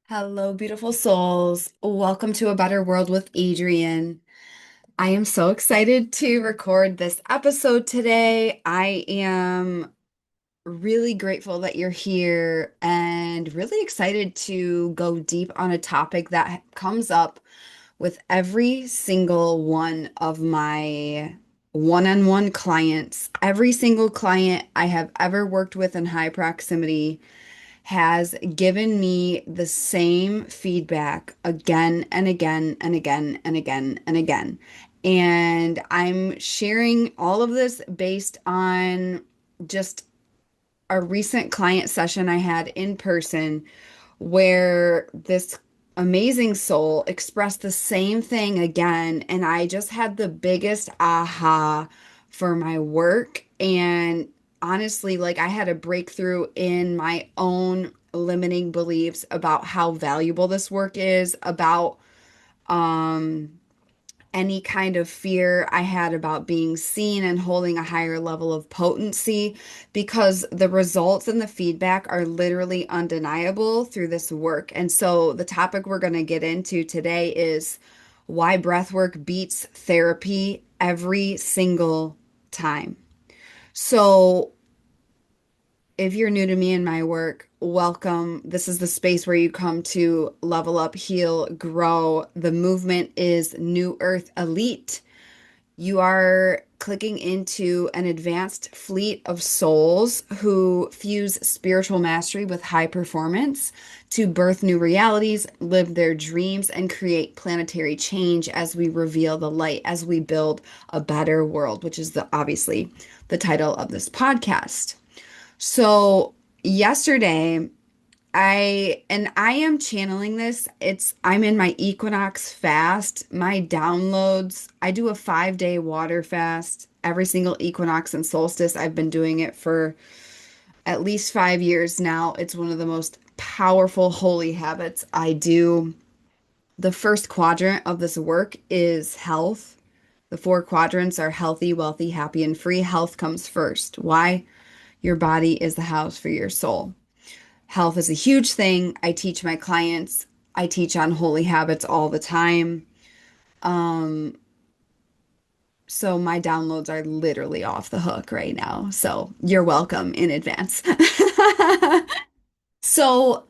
Hello, beautiful souls. Welcome to A Better World with Adrienne. I am so excited to record this episode today. I am really grateful that you're here and really excited to go deep on a topic that comes up with every single one of my one-on-one clients. Every single client I have ever worked with in high proximity has given me the same feedback again and again and again and again and again. And I'm sharing all of this based on just a recent client session I had in person where this amazing soul expressed the same thing again. And I just had the biggest aha for my work. And honestly, like I had a breakthrough in my own limiting beliefs about how valuable this work is, about um any kind of fear I had about being seen and holding a higher level of potency because the results and the feedback are literally undeniable through this work. And so, the topic we're going to get into today is why breathwork beats therapy every single time. So, if you're new to me and my work, welcome. This is the space where you come to level up, heal, grow. The movement is New Earth Elite. You are clicking into an advanced fleet of souls who fuse spiritual mastery with high performance to birth new realities, live their dreams, and create planetary change as we reveal the light, as we build a better world, which is obviously the title of this podcast. So yesterday, I am channeling this. I'm in my equinox fast. My downloads, I do a 5-day water fast every single equinox and solstice. I've been doing it for at least 5 years now. It's one of the most powerful holy habits I do. The first quadrant of this work is health. The four quadrants are healthy, wealthy, happy, and free. Health comes first. Why? Your body is the house for your soul. Health is a huge thing. I teach my clients. I teach on holy habits all the time. Um, so my downloads are literally off the hook right now. So you're welcome in advance. So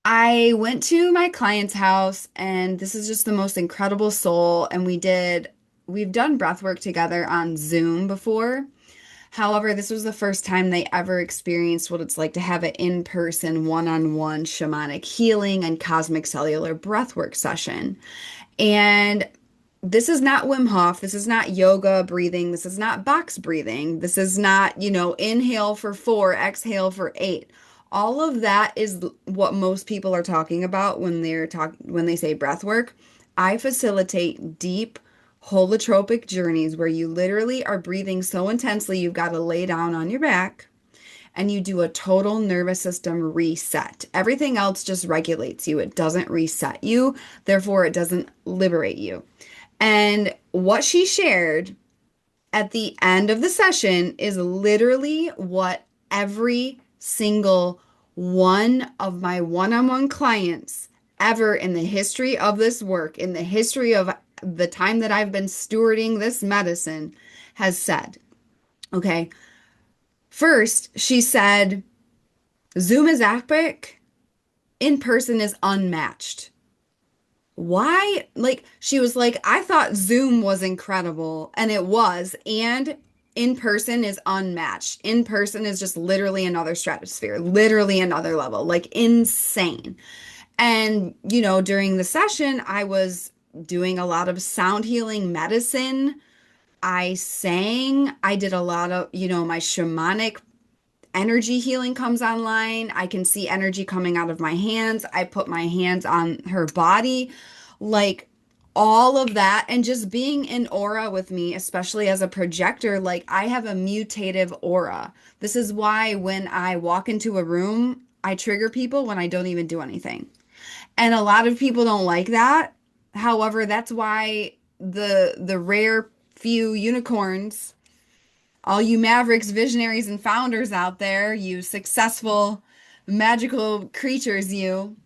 I went to my client's house, and this is just the most incredible soul. And we've done breath work together on Zoom before. However, this was the first time they ever experienced what it's like to have an in-person, one-on-one shamanic healing and cosmic cellular breathwork session. And this is not Wim Hof. This is not yoga breathing. This is not box breathing. This is not, inhale for 4, exhale for 8. All of that is what most people are talking about when they say breath work. I facilitate deep holotropic journeys where you literally are breathing so intensely you've got to lay down on your back and you do a total nervous system reset. Everything else just regulates you. It doesn't reset you, therefore it doesn't liberate you. And what she shared at the end of the session is literally what every single one of my one-on-one clients ever in the history of this work, in the history of the time that I've been stewarding this medicine, has said. Okay. First, she said, Zoom is epic, in person is unmatched. Why? Like, she was like, I thought Zoom was incredible, and it was, and in person is unmatched. In person is just literally another stratosphere, literally another level, like insane. And, during the session, I was doing a lot of sound healing medicine. I sang, I did a lot of, my shamanic energy healing comes online. I can see energy coming out of my hands. I put my hands on her body, like all of that. And just being in aura with me, especially as a projector, like I have a mutative aura. This is why when I walk into a room, I trigger people when I don't even do anything. And a lot of people don't like that. However, that's why the rare few unicorns, all you mavericks, visionaries, and founders out there, you successful, magical creatures, you.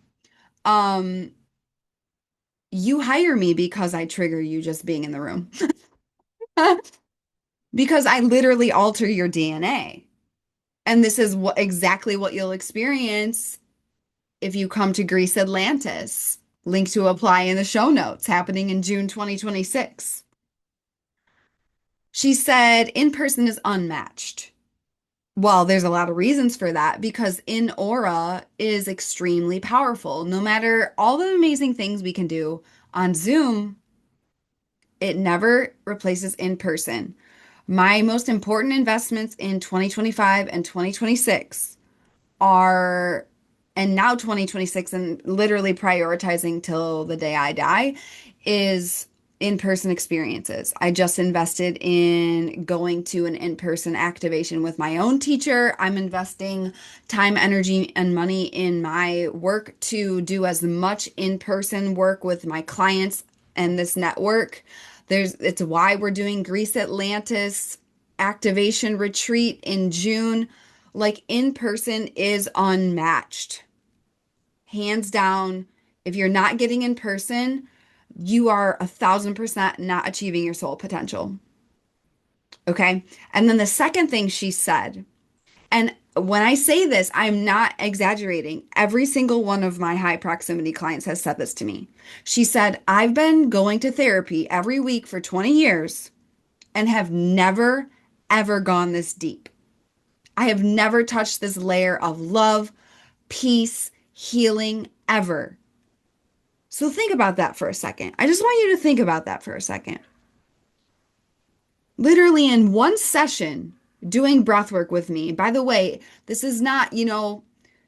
Um, you hire me because I trigger you just being in the room. Because I literally alter your DNA. And this is exactly what you'll experience if you come to Greece Atlantis. Link to apply in the show notes, happening in June 2026. She said in person is unmatched. Well, there's a lot of reasons for that because in aura is extremely powerful. No matter all the amazing things we can do on Zoom, it never replaces in person. My most important investments in 2025 and 2026 are, and now 2026, and literally prioritizing till the day I die, is in-person experiences. I just invested in going to an in-person activation with my own teacher. I'm investing time, energy, and money in my work to do as much in-person work with my clients and this network. It's why we're doing Greece Atlantis activation retreat in June. Like in person is unmatched. Hands down. If you're not getting in person, you are 1,000% not achieving your soul potential. Okay. And then the second thing she said, and when I say this, I'm not exaggerating. Every single one of my high proximity clients has said this to me. She said, I've been going to therapy every week for 20 years and have never, ever gone this deep. I have never touched this layer of love, peace, healing ever. So think about that for a second. I just want you to think about that for a second. Literally in one session doing breath work with me. By the way, this is not,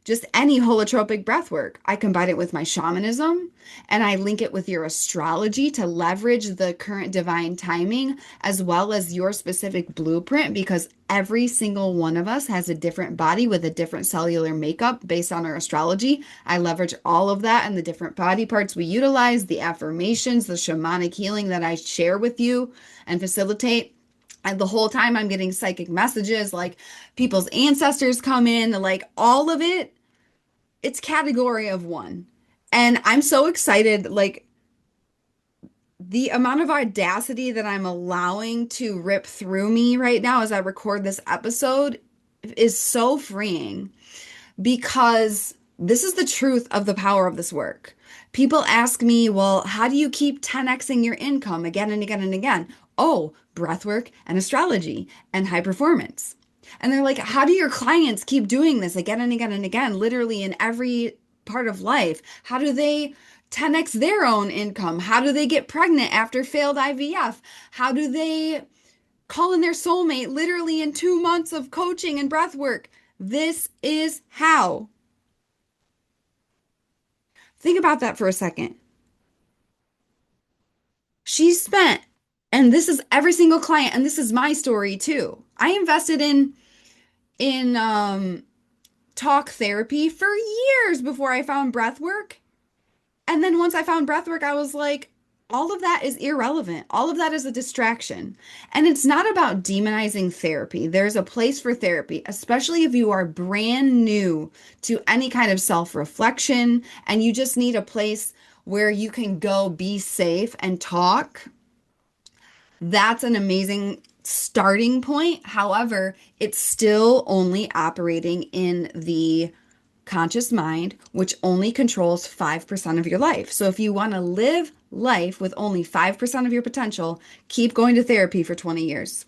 just any holotropic breath work. I combine it with my shamanism and I link it with your astrology to leverage the current divine timing as well as your specific blueprint because every single one of us has a different body with a different cellular makeup based on our astrology. I leverage all of that and the different body parts we utilize, the affirmations, the shamanic healing that I share with you and facilitate. And the whole time I'm getting psychic messages like people's ancestors come in, like all of it, it's category of one. And I'm so excited, like the amount of audacity that I'm allowing to rip through me right now as I record this episode is so freeing because this is the truth of the power of this work. People ask me, well, how do you keep 10xing your income again and again and again? Oh, breathwork and astrology and high performance. And they're like, how do your clients keep doing this again and again and again, literally in every part of life? How do they 10x their own income? How do they get pregnant after failed IVF? How do they call in their soulmate literally in 2 months of coaching and breath work? This is how. Think about that for a second. She spent, and this is every single client, and this is my story too. I invested in talk therapy for years before I found breath work. And then once I found breath work, I was like, all of that is irrelevant. All of that is a distraction. And it's not about demonizing therapy. There's a place for therapy, especially if you are brand new to any kind of self-reflection and you just need a place where you can go be safe and talk. That's an amazing starting point. However, it's still only operating in the conscious mind, which only controls 5% of your life. So if you want to live life with only 5% of your potential, keep going to therapy for 20 years.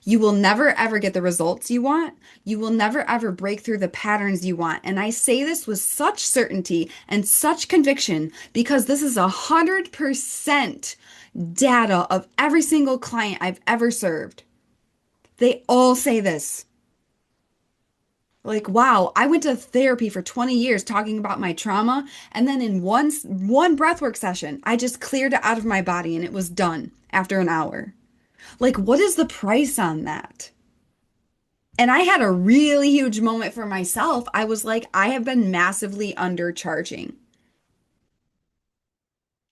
You will never ever get the results you want. You will never ever break through the patterns you want. And I say this with such certainty and such conviction because this is 100% data of every single client I've ever served. They all say this. Like, wow, I went to therapy for 20 years talking about my trauma, and then in one breathwork session, I just cleared it out of my body and it was done after an hour. Like, what is the price on that? And I had a really huge moment for myself. I was like, I have been massively undercharging.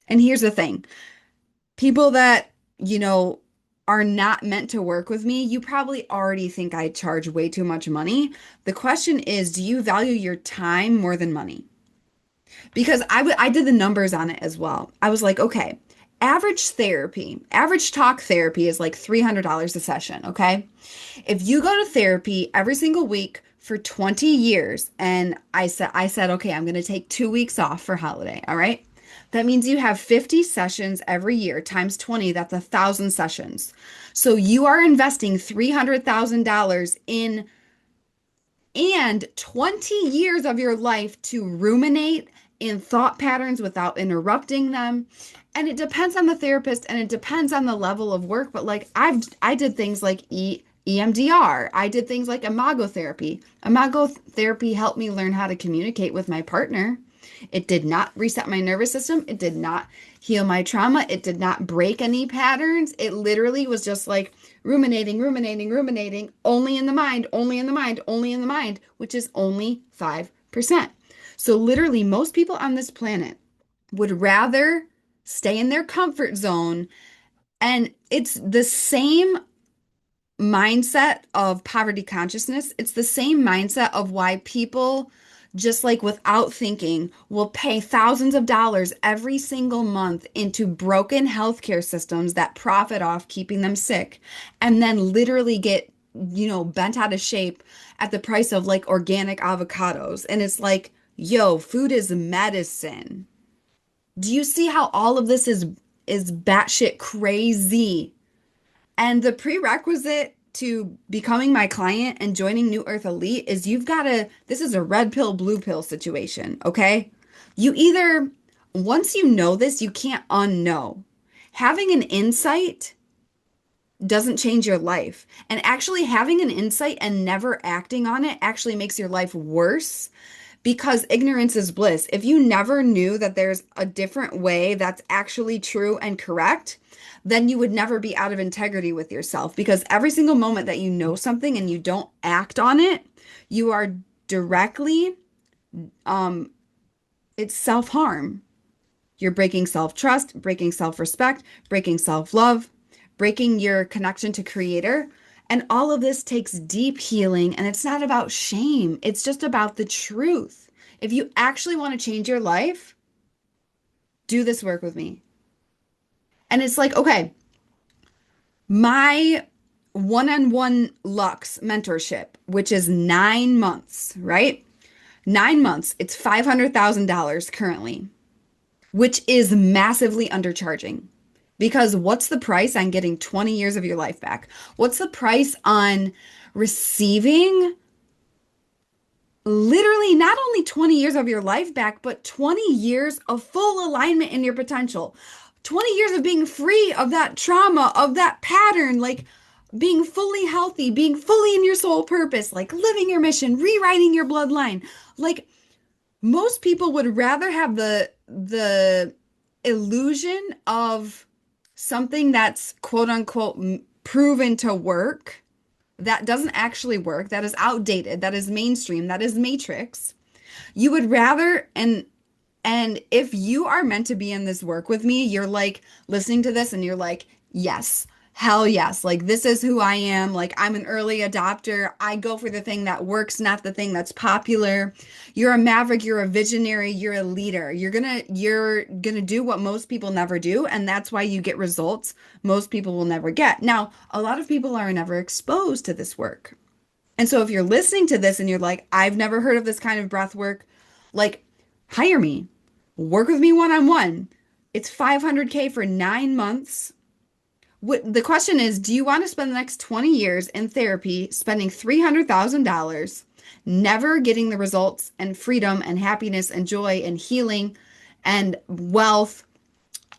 And here's the thing. People that, you know, are not meant to work with me, you probably already think I charge way too much money. The question is, do you value your time more than money? Because I did the numbers on it as well. I was like, okay, average talk therapy is like $300 a session, okay? If you go to therapy every single week for 20 years, and I said, okay, I'm going to take 2 weeks off for holiday, all right? That means you have 50 sessions every year times 20, that's 1,000 sessions. So you are investing $300,000 in and 20 years of your life to ruminate in thought patterns without interrupting them. And it depends on the therapist and it depends on the level of work. But like I did things like EMDR. I did things like imago therapy. Imago therapy helped me learn how to communicate with my partner. It did not reset my nervous system. It did not heal my trauma. It did not break any patterns. It literally was just like ruminating, ruminating, ruminating, only in the mind, only in the mind, only in the mind, which is only 5%. So, literally, most people on this planet would rather stay in their comfort zone. And it's the same mindset of poverty consciousness. It's the same mindset of why people, just like without thinking, will pay thousands of dollars every single month into broken healthcare systems that profit off keeping them sick and then literally get, bent out of shape at the price of like organic avocados. And it's like, yo, food is medicine. Do you see how all of this is batshit crazy? And the prerequisite to becoming my client and joining New Earth Elite is this is a red pill, blue pill situation, okay? You either, once you know this, you can't unknow. Having an insight doesn't change your life. And actually, having an insight and never acting on it actually makes your life worse because ignorance is bliss. If you never knew that there's a different way that's actually true and correct, then you would never be out of integrity with yourself because every single moment that you know something and you don't act on it, you are directly, um, it's self-harm. You're breaking self-trust, breaking self-respect, breaking self-love, breaking your connection to creator. And all of this takes deep healing. And it's not about shame. It's just about the truth. If you actually want to change your life, do this work with me. And it's like, okay, my one-on-one Lux mentorship, which is 9 months, right? 9 months, it's $500,000 currently, which is massively undercharging. Because what's the price on getting 20 years of your life back? What's the price on receiving literally not only 20 years of your life back, but 20 years of full alignment in your potential? 20 years of being free of that trauma, of that pattern, like being fully healthy, being fully in your soul purpose, like living your mission, rewriting your bloodline. Like most people would rather have the illusion of something that's quote unquote proven to work that doesn't actually work, that is outdated, that is mainstream, that is matrix. You would rather and if you are meant to be in this work with me, you're like listening to this and you're like, yes, hell yes. Like, this is who I am. Like, I'm an early adopter. I go for the thing that works, not the thing that's popular. You're a maverick, you're a visionary, you're a leader. You're gonna do what most people never do, and that's why you get results most people will never get. Now, a lot of people are never exposed to this work. And so if you're listening to this and you're like, I've never heard of this kind of breath work, like, hire me. Work with me one on one. It's 500K for 9 months. The question is, do you want to spend the next 20 years in therapy spending $300,000, never getting the results and freedom and happiness and joy and healing and wealth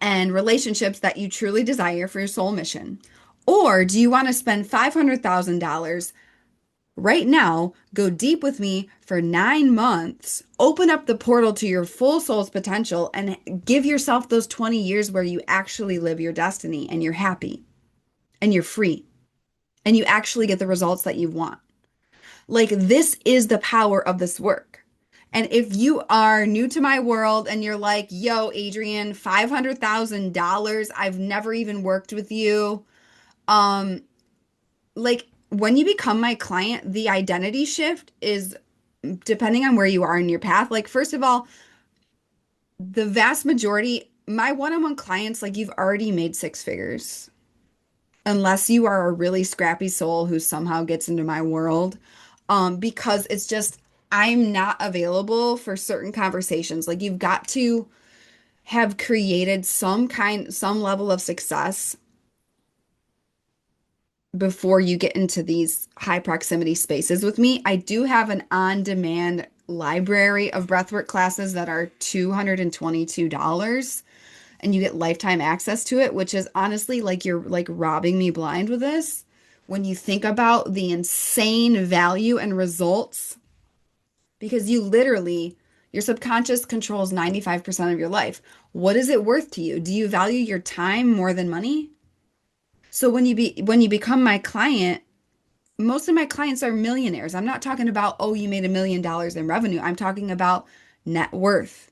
and relationships that you truly desire for your soul mission? Or do you want to spend $500,000 right now, go deep with me for 9 months, open up the portal to your full soul's potential, and give yourself those 20 years where you actually live your destiny and you're happy and you're free and you actually get the results that you want? Like, this is the power of this work. And if you are new to my world and you're like, yo, Adrienne, $500,000, I've never even worked with you. Um, like when you become my client, the identity shift is depending on where you are in your path. Like, first of all, The vast majority, my one-on-one clients, like you've already made six figures. Unless you are a really scrappy soul who somehow gets into my world. Because it's just, I'm not available for certain conversations. Like you've got to have created some level of success before you get into these high proximity spaces with me. I do have an on-demand library of breathwork classes that are $222 and you get lifetime access to it, which is honestly like you're like robbing me blind with this. When you think about the insane value and results, because you literally, your subconscious controls 95% of your life. What is it worth to you? Do you value your time more than money? So when you become my client, most of my clients are millionaires. I'm not talking about, oh, you made $1 million in revenue. I'm talking about net worth.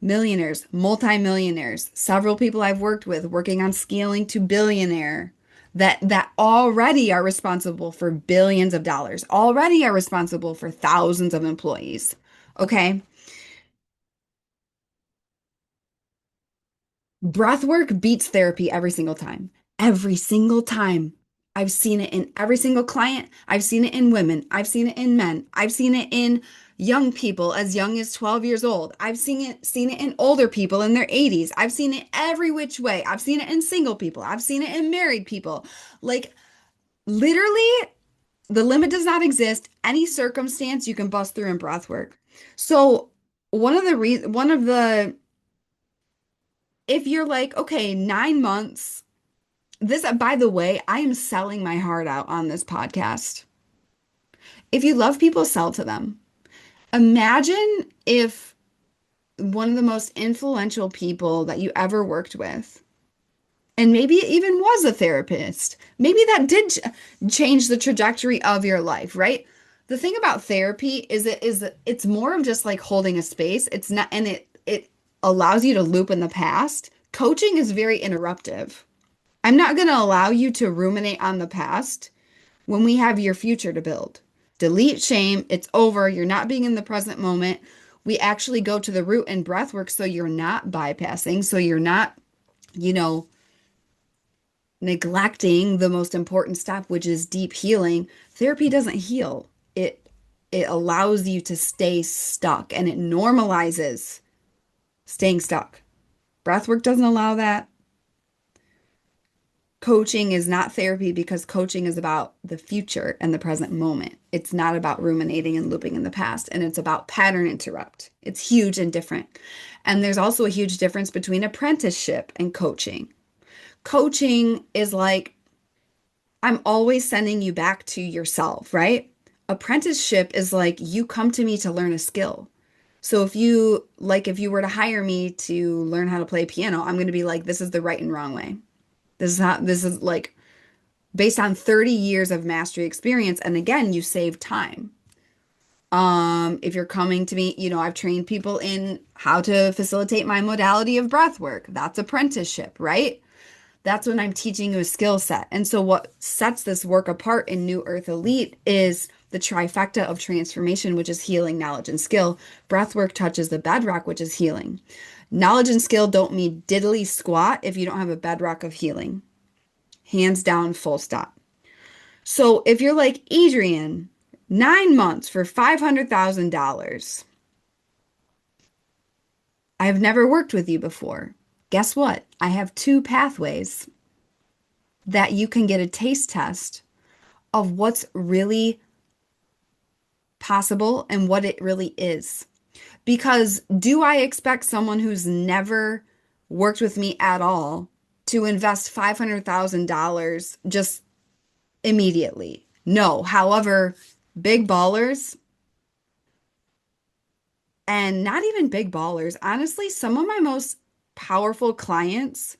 Millionaires, multimillionaires, several people I've worked with working on scaling to billionaire that already are responsible for billions of dollars, already are responsible for thousands of employees. Okay. Breath work beats therapy every single time. Every single time. I've seen it in every single client. I've seen it in women. I've seen it in men. I've seen it in young people as young as 12 years old. I've seen it in older people in their 80s. I've seen it every which way. I've seen it in single people. I've seen it in married people. Like literally, the limit does not exist. Any circumstance you can bust through in breath work. So one of the if you're like, okay, 9 months. This, by the way, I am selling my heart out on this podcast. If you love people, sell to them. Imagine if one of the most influential people that you ever worked with, and maybe it even was a therapist, maybe that did change the trajectory of your life, right? The thing about therapy is it's more of just like holding a space. It's not, and it allows you to loop in the past. Coaching is very interruptive. I'm not going to allow you to ruminate on the past when we have your future to build. Delete shame. It's over. You're not being in the present moment. We actually go to the root and breath work so you're not bypassing, so you're not, you know, neglecting the most important step, which is deep healing. Therapy doesn't heal. It allows you to stay stuck and it normalizes staying stuck. Breathwork doesn't allow that. Coaching is not therapy because coaching is about the future and the present moment. It's not about ruminating and looping in the past, and it's about pattern interrupt. It's huge and different. And there's also a huge difference between apprenticeship and coaching. Coaching is like, I'm always sending you back to yourself, right? Apprenticeship is like, you come to me to learn a skill. So if you were to hire me to learn how to play piano, I'm going to be like, this is the right and wrong way. This is like based on 30 years of mastery experience. And again, you save time. If you're coming to me, I've trained people in how to facilitate my modality of breath work. That's apprenticeship, right? That's when I'm teaching you a skill set. And so what sets this work apart in New Earth Elite is the trifecta of transformation, which is healing, knowledge, and skill. Breath work touches the bedrock, which is healing. Knowledge and skill don't mean diddly squat if you don't have a bedrock of healing. Hands down, full stop. So if you're like, Adrian, 9 months for $500,000, I've never worked with you before. Guess what? I have two pathways that you can get a taste test of what's really possible and what it really is. Because do I expect someone who's never worked with me at all to invest $500,000 just immediately? No. However, big ballers and not even big ballers, honestly, some of my most powerful clients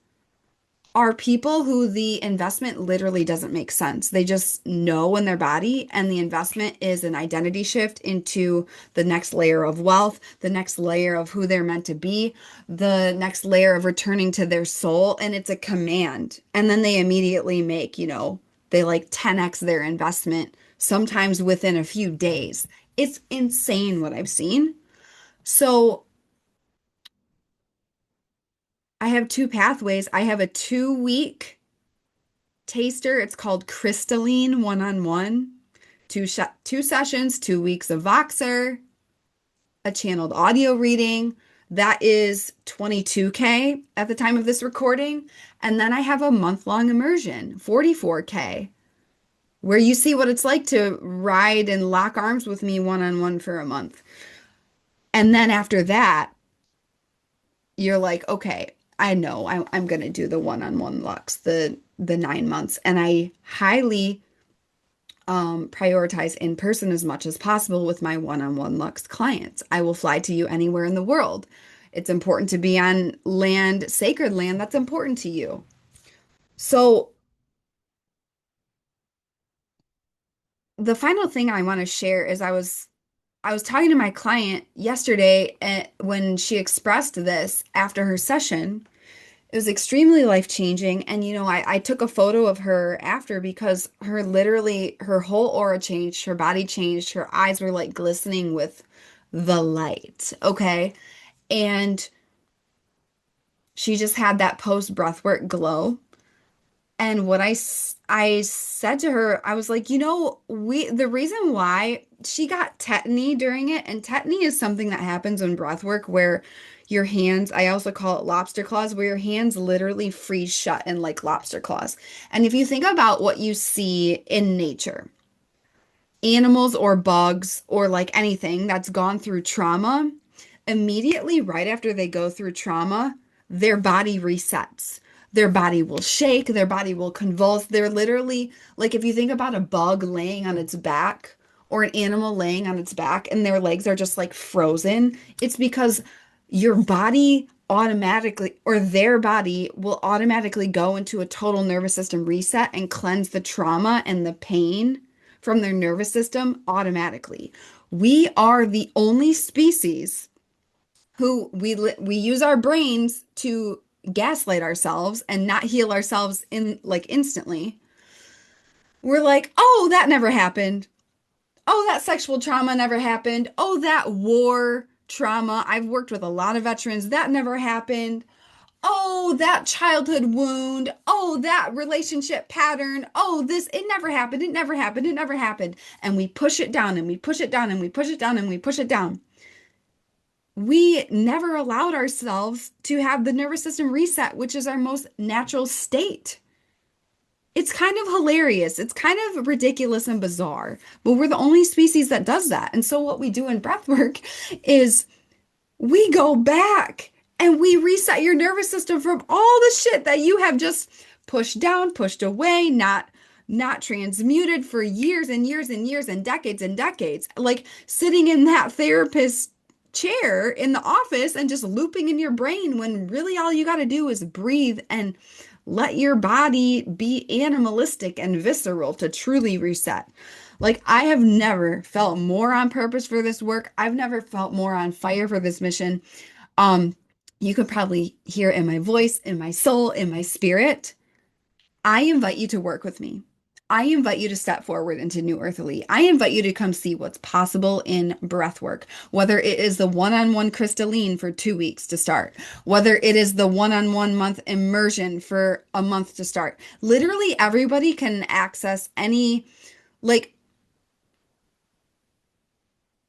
are people who the investment literally doesn't make sense. They just know in their body, and the investment is an identity shift into the next layer of wealth, the next layer of who they're meant to be, the next layer of returning to their soul. And it's a command. And then they immediately make, they like 10x their investment, sometimes within a few days. It's insane what I've seen. So I have two pathways. I have a 2 week taster. It's called Crystalline One-on-One. Two sessions, 2 weeks of Voxer, a channeled audio reading. That is 22K at the time of this recording. And then I have a month-long immersion, 44K, where you see what it's like to ride and lock arms with me one-on-one for a month. And then after that, you're like, okay, I know I'm gonna do the one-on-one Lux, the 9 months. And I highly prioritize in person as much as possible with my one-on-one Lux clients. I will fly to you anywhere in the world. It's important to be on land, sacred land that's important to you. So the final thing I want to share is I was talking to my client yesterday when she expressed this after her session. It was extremely life-changing. And, I took a photo of her after because her whole aura changed, her body changed, her eyes were like glistening with the light. Okay. And she just had that post breathwork glow. And I said to her, I was like, the reason why she got tetany during it, and tetany is something that happens in breath work where your hands, I also call it lobster claws, where your hands literally freeze shut in like lobster claws. And if you think about what you see in nature, animals or bugs or like anything that's gone through trauma, immediately right after they go through trauma, their body resets. Their body will shake, their body will convulse. They're literally like if you think about a bug laying on its back or an animal laying on its back and their legs are just like frozen, it's because your body automatically or their body will automatically go into a total nervous system reset and cleanse the trauma and the pain from their nervous system automatically. We are the only species who we use our brains to gaslight ourselves and not heal ourselves in like instantly. We're like, "Oh, that never happened. Oh, that sexual trauma never happened. Oh, that war trauma. I've worked with a lot of veterans. That never happened. Oh, that childhood wound. Oh, that relationship pattern. Oh, it never happened. It never happened. It never happened." And we push it down and we push it down and we push it down and we push it down. We never allowed ourselves to have the nervous system reset, which is our most natural state. It's kind of hilarious. It's kind of ridiculous and bizarre, but we're the only species that does that. And so what we do in breathwork is we go back and we reset your nervous system from all the shit that you have just pushed down, pushed away, not transmuted for years and years and years and decades, like sitting in that therapist chair in the office and just looping in your brain when really all you got to do is breathe and let your body be animalistic and visceral to truly reset. Like, I have never felt more on purpose for this work. I've never felt more on fire for this mission. Um, you could probably hear in my voice, in my soul, in my spirit. I invite you to work with me. I invite you to step forward into New Earthly. I invite you to come see what's possible in breath work, whether it is the one-on-one crystalline for 2 weeks to start, whether it is the one-on-one month immersion for a month to start. Literally everybody can access any, like,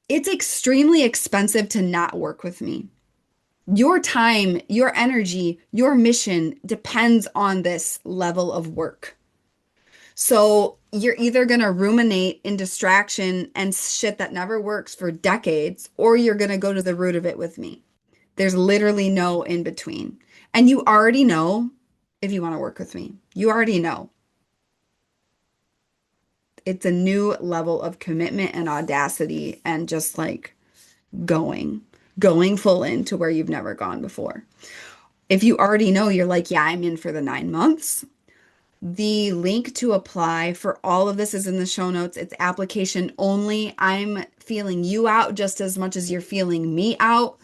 it's extremely expensive to not work with me. Your time, your energy, your mission depends on this level of work. So you're either going to ruminate in distraction and shit that never works for decades, or you're going to go to the root of it with me. There's literally no in between. And you already know if you want to work with me. You already know. It's a new level of commitment and audacity and just like going, going full into where you've never gone before. If you already know, you're like, yeah, I'm in for the 9 months. The link to apply for all of this is in the show notes. It's application only. I'm feeling you out just as much as you're feeling me out.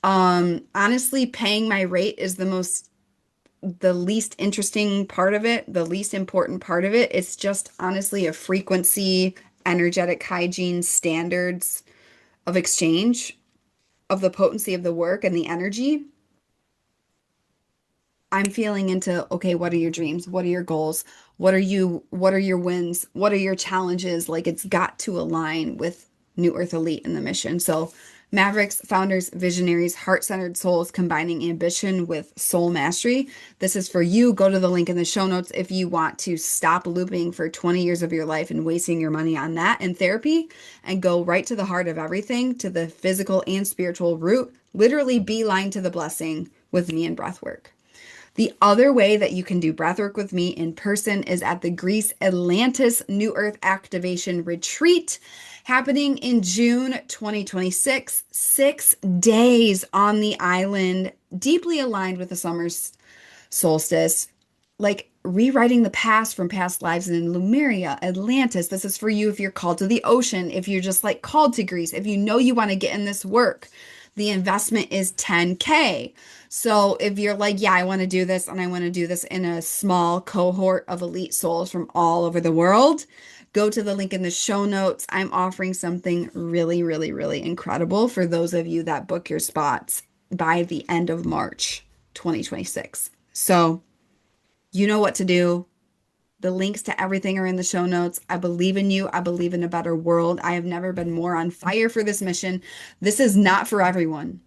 Honestly, paying my rate is the least interesting part of it, the least important part of it. It's just honestly a frequency, energetic hygiene standards of exchange of the potency of the work and the energy. I'm feeling into, okay, what are your dreams? What are your goals? What are your wins? What are your challenges? Like it's got to align with New Earth Elite and the mission. So Mavericks, founders, visionaries, heart-centered souls combining ambition with soul mastery. This is for you. Go to the link in the show notes if you want to stop looping for 20 years of your life and wasting your money on that and therapy and go right to the heart of everything, to the physical and spiritual root, literally beeline to the blessing with me and breathwork. The other way that you can do breathwork with me in person is at the Greece Atlantis New Earth Activation Retreat happening in June 2026. 6 days on the island, deeply aligned with the summer solstice, like rewriting the past from past lives in Lemuria, Atlantis. This is for you if you're called to the ocean, if you're just like called to Greece, if you know you want to get in this work. The investment is 10K. So if you're like, yeah, I want to do this and I want to do this in a small cohort of elite souls from all over the world, go to the link in the show notes. I'm offering something really, really, really incredible for those of you that book your spots by the end of March 2026. So you know what to do. The links to everything are in the show notes. I believe in you. I believe in a better world. I have never been more on fire for this mission. This is not for everyone.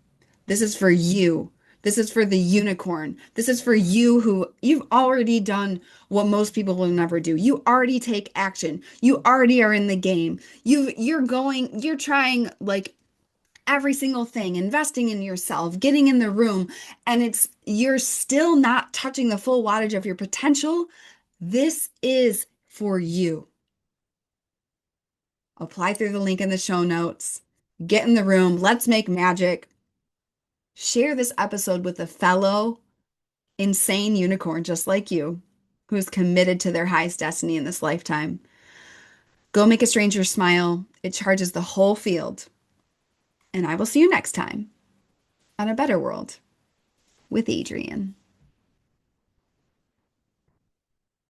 This is for you. This is for the unicorn. This is for you who you've already done what most people will never do. You already take action. You already are in the game. You're trying like every single thing, investing in yourself, getting in the room, and you're still not touching the full wattage of your potential. This is for you. Apply through the link in the show notes. Get in the room. Let's make magic. Share this episode with a fellow insane unicorn just like you who's committed to their highest destiny in this lifetime. Go make a stranger smile. It charges the whole field. And I will see you next time on A Better World with Adrienne.